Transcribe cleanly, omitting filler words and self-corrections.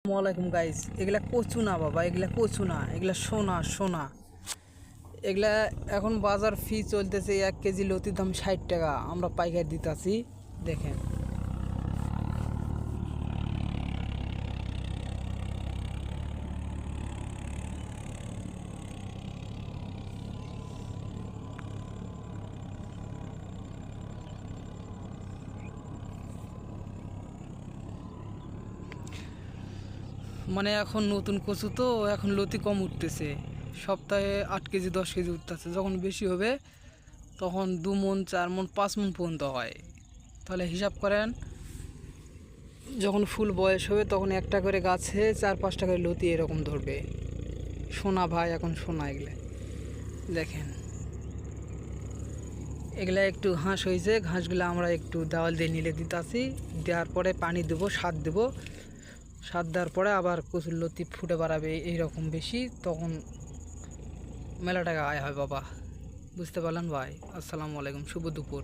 আসসালামাইকুম গাইস, এগুলা কচু না বাবা, এগুলা কচু না, এগুলা সোনা সোনা। এগুলা এখন বাজার ফি চলতেছে 1 কেজি লতির দাম 60 টাকা, আমরা পাইকারি দিতেছি। দেখেন মানে এখন নতুন কচু তো, এখন লতি কম উঠতেছে। সপ্তাহে 8 কেজি 10 কেজি উঠতেছে। যখন বেশি হবে তখন 2 মণ 4 মণ 5 মণ পর্যন্ত হয়। তাহলে হিসাব করেন, যখন ফুল বয়স হবে তখন একটা করে গাছে 4-5টা করে লতি এরকম ধরবে। সোনা ভাই, এখন সোনা এগুলা। দেখেন এগুলা একটু ঘাস হয়েছে, ঘাসগুলো আমরা একটু দেওয়াল দিয়ে নিলে দিতেছি। দেওয়ার পরে পানি দেবো, সার দেবো। সার দেওয়ার পরে আবার কচুর লতি ফুটে বাড়াবে এইরকম বেশি, তখন মেলা টাকা আয় হয় বাবা। বুঝতে পারলেন ভাই? আসসালামু আলাইকুম, শুভ দুপুর।